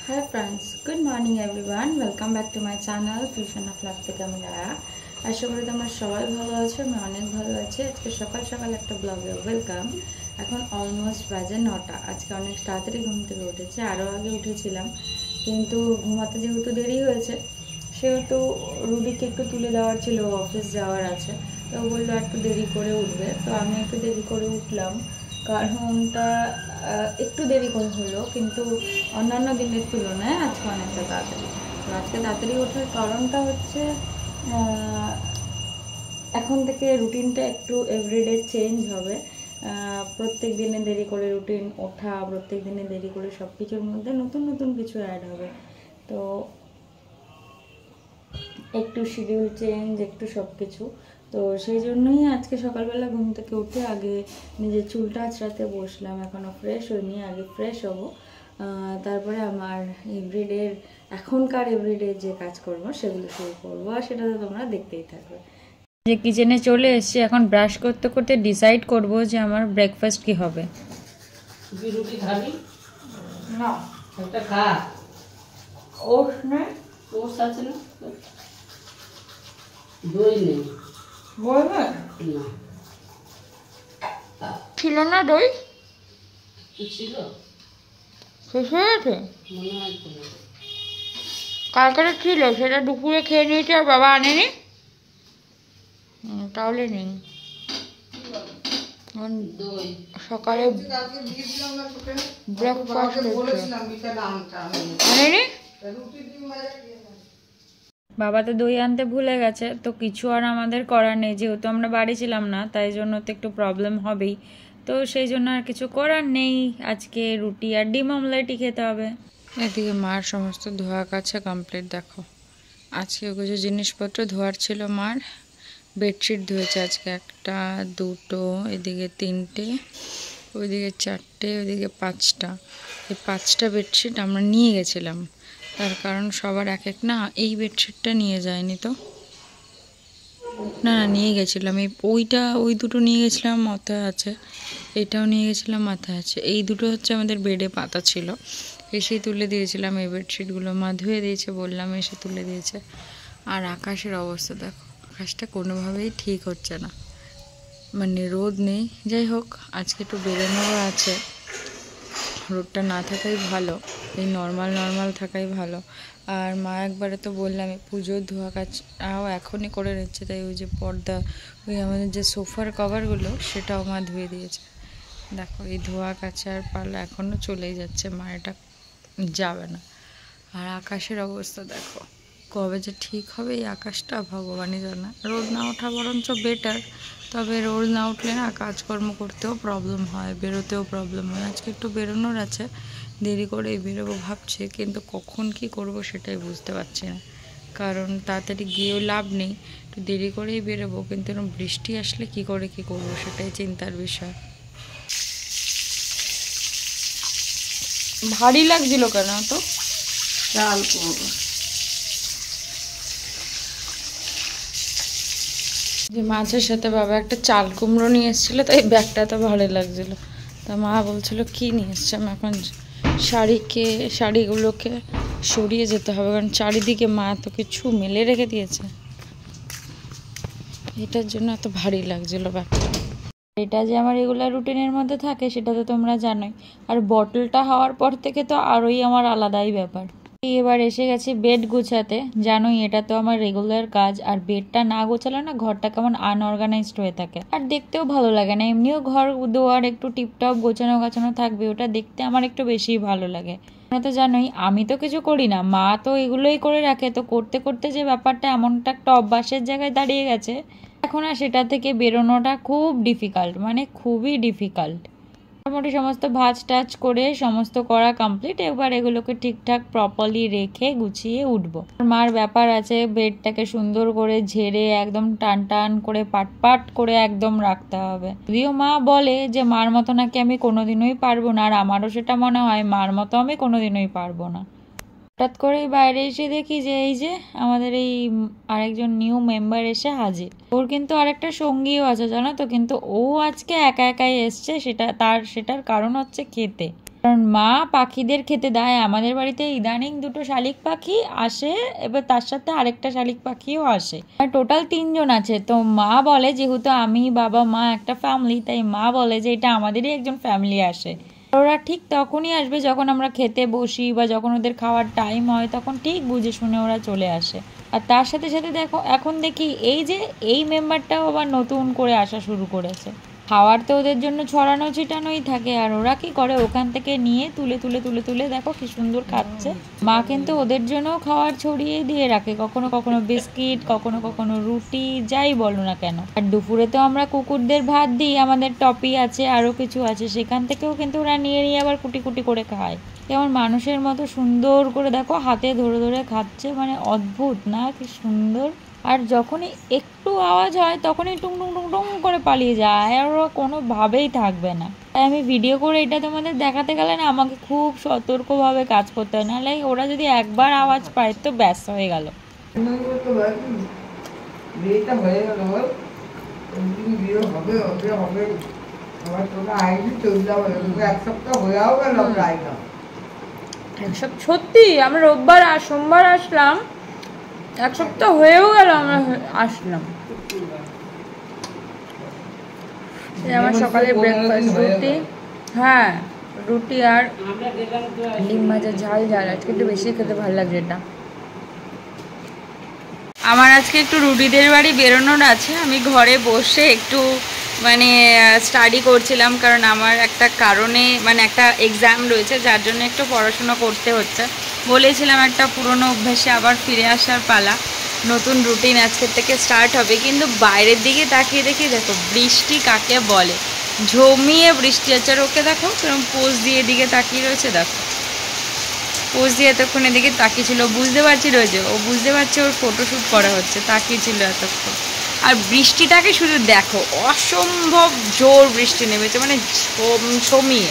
Hi friends, good morning everyone. Welcome back to my channel Fusion of Love থেকে আমি রায়া। আশা করি তোমরা সবাই ভালো আছো। আমি অনেক ভালো আছি। আজকে সকাল সকাল একটা ব্লগে ওয়েলকাম। এখন অলমোস্ট বাজে 9টা। আজকে অনেক তাড়াতাড়ি ঘুম থেকে উঠেছি, আরও আগে উঠেছিলাম, কিন্তু ঘুমাতে যেহেতু দেরি হয়েছে সেহেতু রুবিকে একটু তুলে দেওয়ার ছিল, অফিস যাওয়ার আছে, তো বললো একটু দেরি করে উঠবে, তো আমি একটু দেরি করে উঠলাম। কারণটা একটু দেরি করে হলো, কিন্তু অন্যান্য দিনের তুলনায় আজকে অনেকটা তাড়াতাড়ি। তো আজকে তাড়াতাড়ি ওঠার কারণটা হচ্ছে এখন থেকে রুটিনটা একটু এভরিডে চেঞ্জ হবে। প্রত্যেক দিনে দেরি করে রুটিন ওঠা, প্রত্যেক দিনে দেরি করে সব কিছুর মধ্যে নতুন নতুন কিছু অ্যাড হবে। তো একটু শিডিউল চেঞ্জ, একটু সব কিছু। তো সেই জন্যই আজকে সকালবেলা ঘুম থেকে উঠে আগে নিজের চুলটা আঁচড়াতে বসলাম। এখনও ফ্রেশ হইনি, আগে ফ্রেশ হব, তারপরে আমার এভরিডের এখনকার এভরিডে যে কাজ করব সেগুলো শুরু করবো, আর সেটা তো তোমরা দেখতেই থাকবে। যে কিচেনে চলে এসেছি, এখন ব্রাশ করতে করতে ডিসাইড করব যে আমার ব্রেকফাস্ট কি হবে। রুটি খাবি না, একটা খা। ওটস নেই, ওটস আছে না? দই নেই? বলবে না ছিল না দই, ছিল, শেষ হয়ে গেছে। মনে হয় ছিল। কালকে ছিল, সেটা দুপুরে খেয়ে নিয়েছি আর বাবা আনেনি। তাহলে নেই। দই সকালে ব্রেকফাস্ট আনেনি, বাবা তো দই আনতে ভুলে গেছে। তো কিছু আর আমাদের করার নেই, যেহেতু আমরা বাড়ি ছিলাম না, তাই জন্য তো একটু প্রবলেম হবেই। তো সেই জন্য আর কিছু করার নেই, আজকে রুটি আর ডিম অমলেটই খেতে হবে। এদিকে মার সমস্ত ধোয়া কাছা কমপ্লিট। দেখো, আজকে কিছু জিনিসপত্র ধোয়ার ছিল মার। বেডশিট ধুয়েছে আজকে একটা, দুটো, এদিকে তিনটে, ওইদিকে চারটে, ওইদিকে পাঁচটা। এই পাঁচটা বেডশিট আমরা নিয়ে গেছিলাম, তার কারণ সবার এক এক না। এই বেডশিটটা নিয়ে যায়নি তো, না না নিয়ে গেছিলাম। ওই দুটো নিয়ে গেছিলাম, মাথায় আছে। এটাও নিয়ে গেছিলাম, মাথায় আছে। এই দুটো হচ্ছে আমাদের বেডে পাতা ছিল, এসেই তুলে দিয়েছিলাম। এই বেডশিটগুলো মা ধুয়ে দিয়েছে, বললাম, এসে তুলে দিয়েছে। আর আকাশের অবস্থা দেখো, আকাশটা কোনোভাবেই ঠিক হচ্ছে না, মানে রোদ নেই। যাই হোক, আজকে একটু বেরোনোও আছে, রোদটা না থাকাই ভালো, এই নর্মাল থাকাই ভালো। আর মা একবারে তো বললাম, পুজোর ধোয়া কাচাও এখনই করে নিচ্ছে, তাই ওই যে পর্দা, ওই আমাদের যে সোফার কভারগুলো, সেটাও মা ধুয়ে দিয়েছে। দেখো, এই ধোয়া কাচার পালা এখনও চলেই যাচ্ছে, মা এটা যাবে না। আর আকাশের অবস্থা দেখো, কবে যে ঠিক হবে এই আকাশটা ভগবানই জানে। রোদ না ওঠা বরঞ্চ বেটার, তবে রোদ না উঠলে না কাজকর্ম করতেও প্রবলেম হয়, বেরোতেও প্রবলেম হয়। আজকে একটু বেরোনোর আছে, দেরি করেই বেরোবো ভাবছি, কিন্তু কখন কি করব সেটাই বুঝতে পারছি না। কারণ তাড়াতাড়ি গিয়েও লাভ নেই, একটু দেরি করেই বেরোবো, কিন্তু বৃষ্টি আসলে কি করে কি করব সেটাই চিন্তার বিষয়। ভারী লাগছিল কেন তো? চাল করবো। যে মাছের সাথে বাবা একটা চাল কুমড়ো নিয়ে এসেছিলো, তাই ব্যাগটা তো ভালো লাগছিলো। তা মা বলছিল কি নিয়ে এসছে, আমি এখন শাড়িগুলোকে সরিয়ে যেতে হবে, কারণ চারিদিকে মা এত কিছু মেলে রেখে দিয়েছে, এটার জন্য এত ভারী লাগছিলো ব্যাগটা। এটা যে আমার রেগুলার রুটিনের মধ্যে থাকে সেটা তো তোমরা জানোই, আর বটলটা হওয়ার পর থেকে তো আরোই আমার আলাদাই ব্যাপার। এবার এসে গেছি বেড গুছাতে, জানোই এটা তো আমার রেগুলার কাজ। আর বেডটা না গোছালে না ঘরটা কেমন আনঅর্গানাইজড হয়ে থাকে, আর দেখতেও ভালো লাগে না। এমনিও ঘর দুয়ার একটু টিপটপ গোছানো গাছানো থাকবে, ওটা দেখতে আমার একটু বেশিই ভালো লাগে। তোমরা তো জানোই আমি তো কিছু করি না, মা তো এগুলোই করে রাখে। তো করতে করতে যে ব্যাপারটা এমনটা একটা অভ্যাসের জায়গায় দাঁড়িয়ে গেছে, এখন আর সেটা থেকে বেরোনোটা খুব ডিফিকাল্ট, মানে খুবই ডিফিকাল্ট। মোটামুটি সমস্ত ভাজ টাজ করে সমস্ত করা কমপ্লিট। এবার এগুলোকে ঠিকঠাক প্রপারলি রেখে গুছিয়ে উঠবো। মার ব্যাপার আছে, বেডটাকে সুন্দর করে ঝেড়ে একদম টান টান করে পাট করে একদম রাখতে হবে। যদিও মা বলে যে মার মতো নাকি আমি কোনোদিনই পারবো না, আর আমারও সেটা মনে হয় মার মতো আমি কোনোদিনই পারবো না। হঠাৎ করেই বাইরে এসে দেখি যে এই যে আমাদের এই আরেকজন নিউ মেম্বার এসে হাজির। ওর কিন্তু আরেকটা সঙ্গীও আছে জানো তো, কিন্তু ও আজকে একা একাই এসছে। সেটার কারণ হচ্ছে খেতে। কারণ মা পাখিদের খেতে দেয়। আমাদের বাড়িতে ইদানিং 2টো শালিক পাখি আসে, এবার তার সাথে আরেকটা শালিক পাখিও আসে, আর টোটাল 3জন আছে। তো মা বলে, যেহেতু আমি বাবা মা একটা ফ্যামিলি, তাই মা বলে যে এটা আমাদেরই একজন ফ্যামিলি আসে। ওরা ঠিক তখনই আসবে যখন আমরা খেতে বসি বা যখন ওদের খাওয়ার টাইম হয়, তখন ঠিক বুঝে শুনে ওরা চলে আসে। আর তার সাথে সাথে দেখো এখন দেখি এই যে এই মেম্বারটাও আবার নতুন করে আসা শুরু করেছে। খাওয়ার তো ওদের জন্য ছড়ানো ছিটানোই থাকে, আর ওরা কি করে ওখান থেকে নিয়ে তুলে তুলে তুলে তুলে দেখো কি সুন্দর খাচ্ছে। মা কিন্তু ওদের জন্য খাওয়ার ছড়িয়ে দিয়ে রাখে, কখনো কখনো বিস্কিট, কখনো কখনো রুটি, যাই বলো না কেন। আর দুপুরে তো আমরা কুকুরদের ভাত দিই, আমাদের টপি আছে, আরো কিছু আছে, সেখান থেকেও কিন্তু ওরা নিয়ে নিয়ে আবার কুটি কুটি করে খায়। যেমন মানুষের মতো সুন্দর করে দেখো হাতে ধরে ধরে খাচ্ছে, মানে অদ্ভুত না, কি সুন্দর। আর যখনই একটু আওয়াজ হয় তখনই টুং টুং টুং টুং করে পালিয়ে যায়, আর ওরা কোনোভাবেই থাকবে না। তাই আমি ভিডিও করে এটা তোমাদের দেখাতে গেলে না আমাকে খুব সতর্কভাবে কাজ করতে হয়, নাহলে ওরা যদি একবার আওয়াজ পায় তো ব্যাস হয়ে গেল। সত্যি আমরা রোববার আর সোমবার আসলাম, 1 সপ্তাহ হয়েও গেল আমরা আসলাম। আমার সকালে ব্রেকফাস্ট রুটি, হ্যাঁ রুটি আর ডিম ভাজা, ঝাল ঝাল, আজকে একটু বেশি খেতে ভালো লাগছে এটা। আমার আজকে একটু রুডিদের বাড়ি বেরোনোর আছে, আমি ঘরে বসে একটু মানে স্টাডি করছিলাম, কারণ আমার একটা কারণে মানে একটা এক্সাম রয়েছে, যার জন্য একটু পড়াশোনা করতে হচ্ছে। বলেছিলাম একটা পুরনো অভ্যাসে আবার ফিরে আসার পালা, নতুন রুটিন আজকের থেকে স্টার্ট হবে। কিন্তু বাইরের দিকে তাকিয়ে দেখি, দেখো বৃষ্টি কাকে বলে, ঝমিয়ে বৃষ্টি হচ্ছে। আর ওকে দেখো কিরকম পোজ দিয়ে এদিকে তাকিয়ে রয়েছে, দেখো পোজ দিয়ে এতক্ষণ এদিকে তাকিয়েছিল, বুঝতে পারছি রয়েছে, ও বুঝতে পারছে ওর ফটোশ্যুট করা হচ্ছে, তাকিয়েছিল এতক্ষণ। আর বৃষ্টিটাকে শুধু দেখো, অসম্ভব জোর বৃষ্টি নেমেছে, মানে ছমিয়ে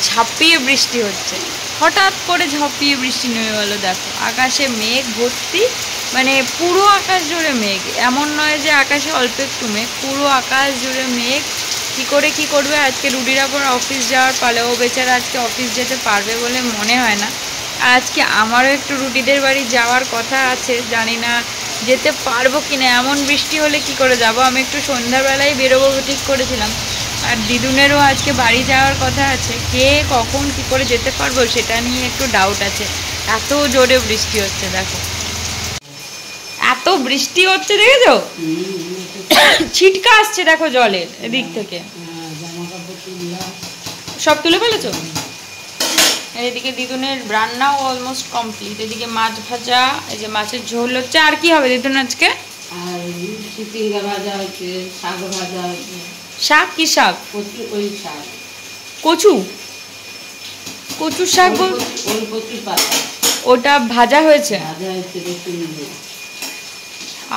ঝাঁপিয়ে বৃষ্টি হচ্ছে, হঠাৎ করে ঝাঁপিয়ে বৃষ্টি নেমে গেলো। দেখো আকাশে মেঘ ভর্তি, মানে পুরো আকাশ জুড়ে মেঘ, এমন নয় যে আকাশে অল্প একটু মেঘ, পুরো আকাশ জুড়ে মেঘ। কী করে কী করবে আজকে রুডির আবার অফিস যাওয়ার পালে, ও বেচারা আজকে অফিস যেতে পারবে বলে মনে হয় না। আজকে আমারও একটু রুটিদের বাড়ি যাওয়ার কথা আছে, জানি না যেতে পারবো কিনা। এমন বৃষ্টি হলে কি করে যাব, আমি একটু সন্ধ্যাবেলায় বেরোবো ঠিক করেছিলাম। আর দিদুনেরও আজকে বাড়ি যাওয়ার কথা আছে, কে কখন কি করে যেতে পারবো সেটা নিয়ে একটু ডাউট আছে। এত জোরে বৃষ্টি হচ্ছে, দেখো এত বৃষ্টি হচ্ছে, দেখেছো ছিটকা আসছে দেখো জলের এদিক থেকে। সব তুলে ফেলেছো? এদিকে দিদুনের রান্নাও অলমোস্ট কমপ্লিট, এদিকে মাছ ভাজা, এই যে মাছের ঝোল হচ্ছে। আর কি হবে দিদুন আজকে? আর চিচিঙ্গা ভাজা হচ্ছে, শাক ভাজা হচ্ছে। শাক? কি শাক? কচু, ওই শাক কচু, কচুর শাক বল, ওই কচুর পাতা, ওটা ভাজা হয়েছে। ভাজা হচ্ছে রসুন দিয়ে।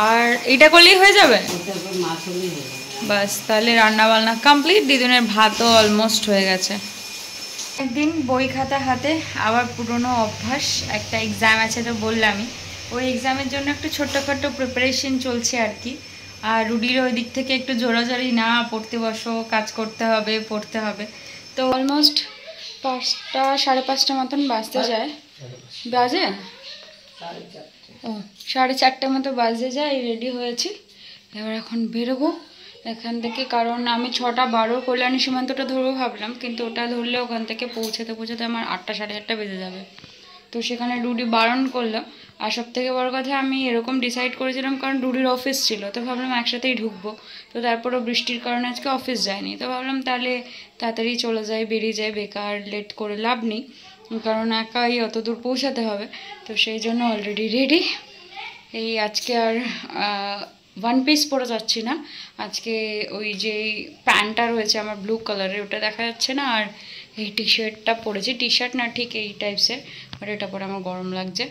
আর এটা করলেই হয়ে যাবে, তারপর মাছ হলেই হয়ে যাবে। বাস তাহলে রান্না বান্না কমপ্লিট। দিদুনের ভাতও অলমোস্ট হয়ে গেছে। একদিন বই খাতা হাতে, আবার পুরনো অভ্যাস, একটা এক্সাম আছে তো বললামই, ওই এক্সামের জন্য একটু ছোট্টখাটো প্রিপারেশন চলছে আর কি। আর রুডির ওই দিক থেকে একটু জোরাজোরি, না পড়তে বসো, কাজ করতে হবে, পড়তে হবে। তো অলমোস্ট 5টা 5:30 মতন বাজতে যায়, বাজে ও 4:30 মতো বাজতে যায়। রেডি হয়েছি, এবার এখন বেরোবো এখান থেকে, কারণ আমি 6:12 কল্যাণী সীমান্তটা ধরবো ভাবলাম, কিন্তু ওটা ধরলে ওখান থেকে পৌঁছাতে পৌঁছাতে আমার 8টা 8:30 বেজে যাবে। তো সেখানে রুডি বারণ করলো। আর সব থেকে বড় কথা, আমি এরকম ডিসাইড করেছিলাম কারণ রুডির অফিস ছিল, তো ভাবলাম একসাথেই ঢুকবো। তো তারপরও বৃষ্টির কারণে আজকে অফিস যায়নি, তো ভাবলাম তাহলে তাড়াতাড়ি চলে যাই, বেরিয়ে যাই, বেকার লেট করে লাভ নেই, কারণ একাই অত দূর পৌঁছাতে হবে। তো সেই জন্য অলরেডি রেডি। এই আজকে আর ওয়ান পিস পরে যাচ্ছি না, আজকে ওই যে প্যান্টটা রয়েছে আমার ব্লু কালারের, ওটা দেখা যাচ্ছে না, আর এই টি শার্টটা পরেছি, টি শার্ট না ঠিক এই টাইপসের, বাট এটা পরে আমার গরম লাগছে।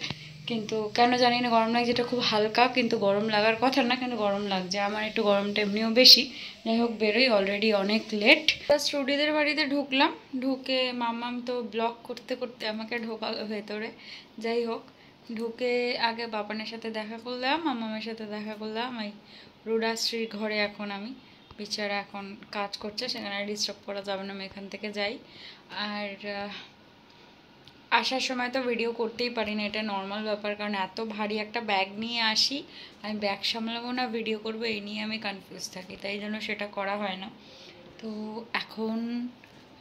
কিন্তু কেন জানি না গরম লাগছে, এটা খুব হালকা, কিন্তু গরম লাগার কথা না, কিন্তু গরম লাগছে আমার একটু, গরমটা এমনিও বেশি। যাই হোক বেরোই, অলরেডি অনেক লেট। জাস্ট রুডিদের বাড়িতে ঢুকলাম, ঢুকে মাম্মাম তো ব্লগ করতে করতে আমাকে ঢোকালো ভেতরে। যাই হোক ঢুকে আগে বাবানের সাথে দেখা করলাম, মামামের সাথে দেখা করলাম। এই রুডাশ্রীর ঘরে এখন আমি, বেচারা এখন কাজ করছে, সেখানে ডিস্টার্ব করা যাবে না, আমি এখান থেকে যাই। আর আসার সময় তো ভিডিও করতেই পারি না, এটা নর্মাল ব্যাপার, কারণ এত ভারী একটা ব্যাগ নিয়ে আসি, আমি ব্যাগ সামলাবো না ভিডিও করবো এই নিয়ে আমি কনফিউজ থাকি, তাই জন্য সেটা করা হয় না। তো এখন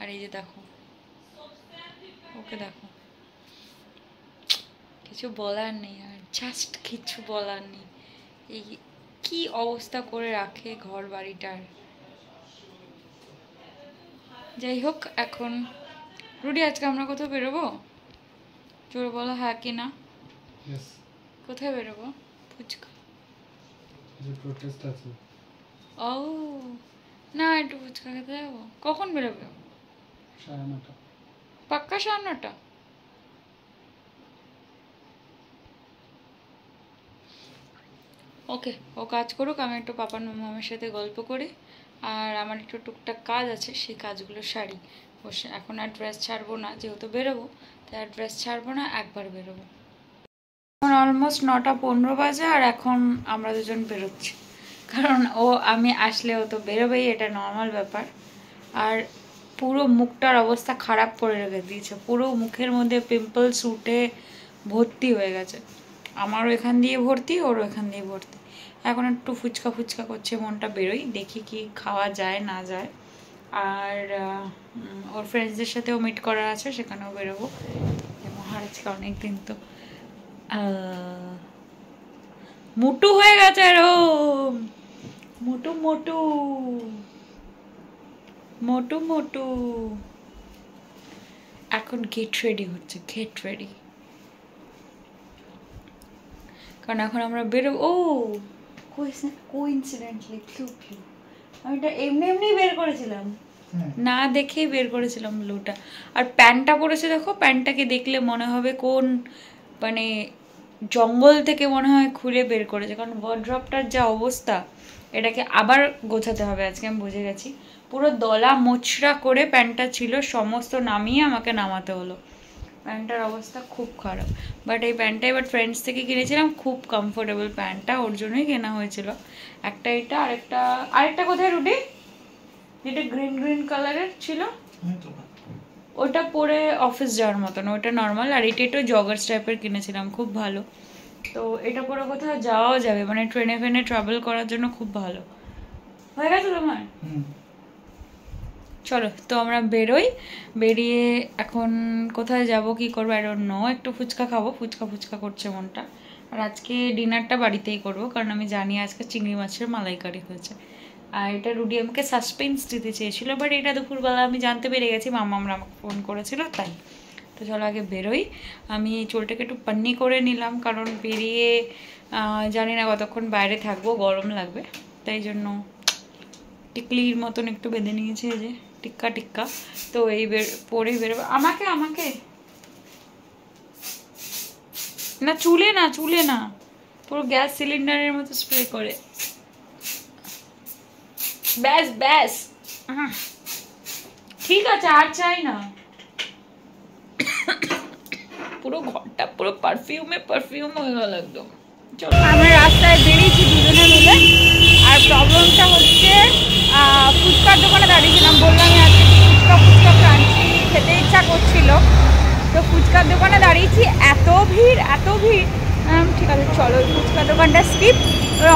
আর এই যে দেখো ওকে, দেখো কিছু বলার নেই, আর জাস্ট কিছু বলার নেই, এই কি অবস্থা করে রাখে ঘর বাড়িটার। যাই হোক, এখন রুডি আজকে আমরা কোথাও বেরোবো? জোরে বলো হ্যাঁ কি না। কোথায় বেরোবো? ফুচকা ও না, একটু ফুচকা খেতে যাবো। কখন বেরোবে? 9:30। পাক্কা 9:30? ওকে, ও কাজ করুক, আমি একটু পাপার মামার সাথে গল্প করি, আর আমার একটু টুকটাক কাজ আছে সেই কাজগুলো সারি। বসে এখন আর ড্রেস ছাড়বো না, যেহেতু বেরোবো তাই আর ড্রেস ছাড়বো না, একবার বেরোবো। এখন অলমোস্ট 9:15 বাজে, আর এখন আমরা দুজন বেরোচ্ছি, কারণ আমি আসলে ও তো বেরোবেই, এটা নর্মাল ব্যাপার। আর পুরো মুখটার অবস্থা খারাপ করে রেখে দিয়েছে, পুরো মুখের মধ্যে পিম্পলস উঠে ভর্তি হয়ে গেছে, আমারও এখান দিয়ে ভর্তি, ওরও এখান দিয়ে ভর্তি। এখন একটু ফুচকা ফুচকা করছে, মনটা বেরোই, দেখি কি খাওয়া যায় না যায়। আর ওর ফ্রেন্ডসদের সাথেও মিট করার আছে, সেখানেও বেরোবো। মহারাজকে অনেকদিন তো মোটু হয়ে গেছে, এরম মোটু মোটু মোটু মোটু। এখন গেট রেডি হচ্ছে, গেট রেডি, কারণ এখন আমরা বেরোবো। ও কোইন্সিডেন্টলি আমি এটা এমনি এমনি বের করেছিলাম, না দেখেই বের করেছিলাম ব্লুটা। আর প্যান্টটা পরেছে দেখো, প্যান্টটাকে দেখলে মনে হবে কোন মানে জঙ্গল থেকে মনে হয় খুলে বের করেছে, কারণ ওয়ার্ড্রপটার যা অবস্থা, এটাকে আবার গোছাতে হবে আজকে, আমি বুঝে গেছি। পুরো দলা মোচড়া করে প্যান্টটা ছিল, সমস্ত নামিয়ে আমাকে নামাতে হলো, প্যান্টটার অবস্থা খুব খারাপ। বাট এই প্যান্টটা এবার ফ্রেন্ডস থেকে কিনেছিলাম, খুব কমফোর্টেবল প্যান্টটা, ওর জন্যই কেনা হয়েছিল। একটা এটা, আরেকটা কোথায় রুটি, যেটা গ্রিন গ্রিন কালারের ছিল, ওটা পরে অফিস যাওয়ার মতন, ওটা নর্মাল। আর এটা একটু জগার্স টাইপের কিনেছিলাম, খুব ভালো। তো এটা পরে কোথাও যাওয়াও যাবে, মানে ট্রেনে ফেনে ট্রাভেল করার জন্য খুব ভালো। হয়ে গেছে তোমার? চলো তো আমরা বেরোই, বেরিয়ে এখন কোথায় যাব কি করবো আই ডোন্ট নো, একটু ফুচকা খাবো, ফুচকা ফুচকা করছে মনটা। আর আজকে ডিনারটা বাড়িতেই করবো, কারণ আমি জানি আজকে চিংড়ি মাছের মালাইকারি হয়েছে। আর এটা রুডি আমাকে সাসপেন্স দিতে চেয়েছিল, বাট এটা দুপুরবেলা আমি জানতে পেরে গেছি, মামা আমরা আমাকে ফোন করেছিল তাই। তো চলো আগে বেরোই, আমি চুলটাকে একটু পান্নি করে নিলাম, কারণ বেরিয়ে জানি না কতক্ষণ বাইরে থাকবো, গরম লাগবে, তাই জন্য টিকলির মতন একটু বেঁধে নিয়েছি, এই যে টিক্কা টিক্কা। তো এই পরেই বেরোবো। আমাকে আমাকে না, চুলে না, চুলে না, পুরো গ্যাস সিলিন্ডারের মতো স্প্রে করে, ব্যাস ব্যাস, ঠিক আছে আর চাই না। পুরো ঘরটা পুরো পারফিউমে পারফিউম হয়ে গেল একদম। চলো আমরা রাস্তায় বেরিয়েছি দুজনে মিলে, আর প্রবলেমটা হচ্ছে ফুচকার দোকানে দাঁড়িয়েছিলাম, বললাম আজকে ফুচকা ফুচকা ক্রাঞ্চি খেতে ইচ্ছা করছিল, তো ফুচকার দোকানে দাঁড়িয়েছি, এত ভিড় এত ভিড়। ঠিক আছে চলো ফুচকার দোকানটা স্কিপ,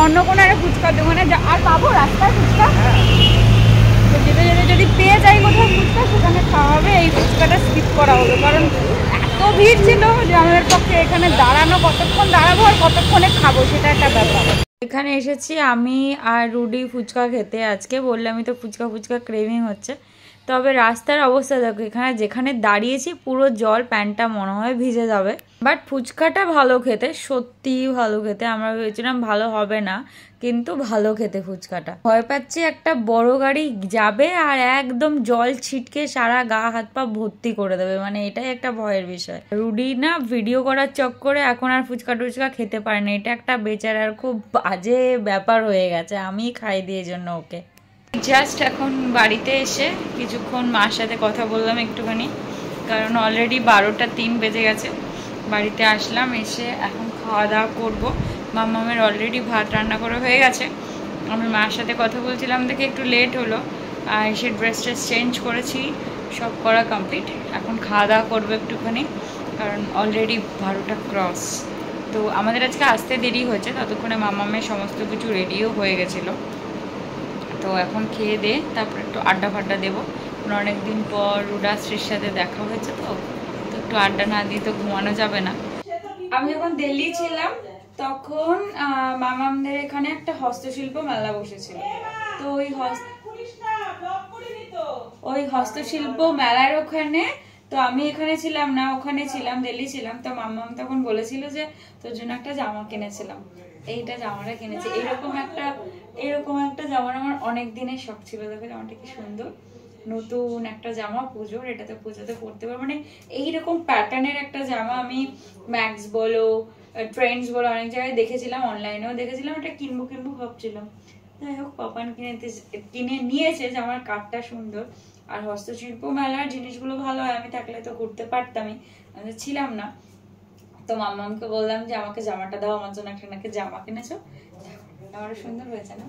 অন্য কোনো একটা ফুচকার দোকানে আর পাবো রাস্তায় ফুচকা, তো যেতে যেতে যদি পেয়ে যাই কোথাও ফুচকা সেখানে খাওয়া হবে, এই ফুচকাটা স্কিপ করা হলো, কারণ এত ভিড় ছিল যে আমাদের পক্ষে এখানে দাঁড়ানো, কতক্ষণ দাঁড়াবো আর কতক্ষণে খাবো সেটা একটা ব্যাপার। এখানে এসেছি আমি আর রুডি ফুচকা খেতে, আজকে বললামই তো ফুচকা ফুচকা ক্রেভিং হচ্ছে। তবে রাস্তার অবস্থা দেখো, এখানে যেখানে দাঁড়িয়েছি পুরো জল, প্যান্টটা মনে হয় ভিজে যাবে। বাট ফুচকাটা ভালো খেতে, সত্যিই ভালো খেতে, আমরা ভেবেছিলাম ভালো হবে না, কিন্তু ভালো খেতে ফুচকাটা। ভয় পাচ্ছি একটা বড় গাড়ি যাবে আর একদম জল ছিটকে সারা গা হাত পা ভর্তি করে দেবে, মানে এটাই একটা ভয়ের বিষয়। রুডি না ভিডিও করার চক্করে এখন আর ফুচকা টুচকা খেতে পারে না, এটা একটা বেচারার খুব বাজে ব্যাপার হয়ে গেছে, আমি খাই দিয়ে জন্য ওকে। জাস্ট এখন বাড়িতে এসে কিছুক্ষণ মার সাথে কথা বললাম একটুখানি, কারণ অলরেডি 12:03 বেজে গেছে। বাড়িতে আসলাম, এসে এখন খাওয়া দাওয়া করবো। মামামের অলরেডি ভাত রান্না করা হয়ে গেছে, আমি মার সাথে কথা বলছিলাম দেখে একটু লেট হলো, আর এসে ড্রেস ট্রেস চেঞ্জ করেছি, সব করা কমপ্লিট। এখন খাওয়া দাওয়া করবো একটুখানি, কারণ অলরেডি 12টা ক্রস। তো আমাদের আজকে আসতে দেরি হয়েছে, ততক্ষণে মামামের সমস্ত কিছু রেডিও হয়ে গেছিলো। তো এখন খেয়ে দে তারপর একটু আড্ডা ফাড্ডা দেবো। অনেকদিন পর রুডাশ্রীর সাথে দেখা হয়েছে, তো একটু আড্ডা না দিয়ে তো ঘুমানো যাবে না। আমি যখন দিল্লি ছিলাম তখন মামামদের এখানে একটা হস্তশিল্প মেলা বসেছিল। তো ওই হস্তশিল্প মেলার ওখানে, তো আমি এখানে ছিলাম না, ওখানে ছিলাম, দিল্লি ছিলাম। তো মাম্মাম তখন বলেছিল যে তোর জন্য একটা জামা কিনেছিলাম, এইটা জামাটা কিনেছি। এরকম একটা জামার আমার অনেক দিনের শখ ছিল। দেখো জামাটা কি সুন্দর, নতুন একটা জামা পুজোর, এটাতে পুজোতে পরতে পারবো। মানে এইরকম প্যাটার্নের একটা জামা আমি ম্যাক্স বলো, ট্রেন্ডস বলো, অনেক জায়গায় দেখেছিলাম, অনলাইনেও দেখেছিলাম, এটা কিনবো ভাবছিলাম। যাই হোক পাপান কিনে নিয়েছে। জামার কাঠটা সুন্দর, আর হস্তশিল্প মেলার জিনিসগুলো ভালো হয়। আমি থাকলে তো ঘুরতে পারতামই, আমি ছিলাম না। তো মাম্মামকে বললাম যে আমাকে জামাটা দাও, আমার জন্য একটা নাকি জামা কিনেছো, আমার সুন্দর হয়েছে না।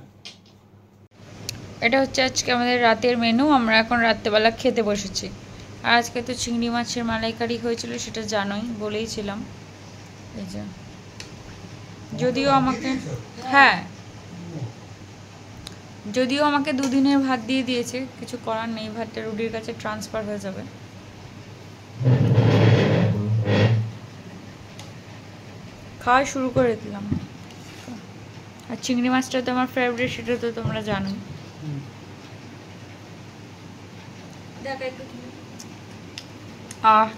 এটা হচ্ছে আজকে আমাদের রাতের মেনু। আমরা এখন রাত্রেবেলা খেতে বসেছি। আর আজকে তো চিংড়ি মাছের মালাইকারি হয়েছিল, সেটা জানোই, বলেইছিলাম। এই যে যদিও আমাকে যদিও আমাকে 2 দিনের ভাত দিয়ে দিয়েছে, কিছু করার নেই, ভাতটা রুডির কাছে ট্রান্সফার হয়ে যাবে। খাওয়া শুরু করে দিলাম। আর চিংড়ি মাছটা তো আমার ফেভারিট, সেটা তো তোমরা জানোই।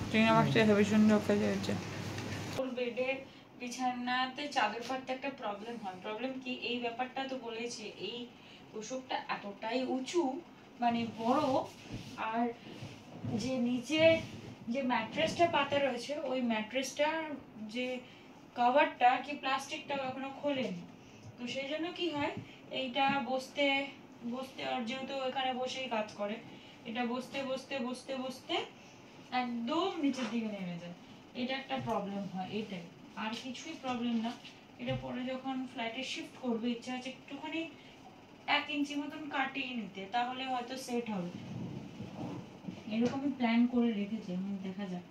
চিংড়ি মাছটা হেবি সুন্দর খেতে হয়েছে। বেডের বিছানাতে চাদর পাততে একটা প্রবলেম হয়। প্রবলেম কি, এই ব্যাপারটা তো বলেছি, এই তোষকটা এতটাই উঁচু, মানে বড়, আর যে নিচে যে ম্যাট্রেসটা পাতা রয়েছে, ওই ম্যাট্রেসটার যে কভারটা কি প্লাস্টিকটা এখনো খোলেনি। তো সেই জন্য কি হয়, এইটা বসতে আর যেহেতু এখানে বসেই কাজ করে, এটা বসতে একদম নিচের দিকে নেমে যায়। এটা একটা প্রবলেম হয়, এটাই, আর কিছুই প্রবলেম না। এটা পরে যখন ফ্ল্যাটে শিফট করবে, ইচ্ছা আছে একটুখানি 1 ইঞ্চি মতন কাটিয়ে নিতে, তাহলে হয়তো সেট হবে। এরকমই প্ল্যান করে রেখেছি, দেখা যাক।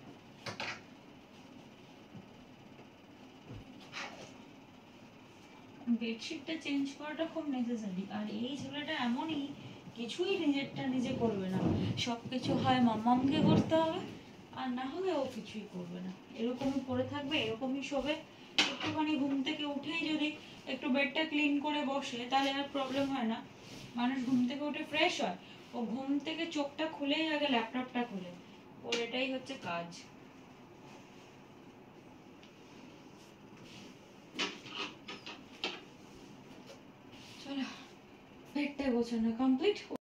বেডশিটটা চেঞ্জ করাটা খুব নেসেসারি। আর এই ছেলেটা এমনই, কিছুই নিজেরটা নিজে করবে না, সবকিছু হয় মাম্মামকে করতে হবে, আর না হলে ও কিছুই করবে না। এরকমই পড়ে থাকবে, এরকমই শোবে। একটুখানি ঘুম থেকে উঠেই যদি একটু বেডটা ক্লিন করে বসে, তাহলে আর প্রবলেম হয় না। মানুষ ঘুম থেকে উঠে ফ্রেশ হয়, ও ঘুম থেকে চোখটা খুলেই আগে ল্যাপটপটা খুলে, ওর এটাই হচ্ছে কাজ। চলো, বেডটা গোছানো কমপ্লিট।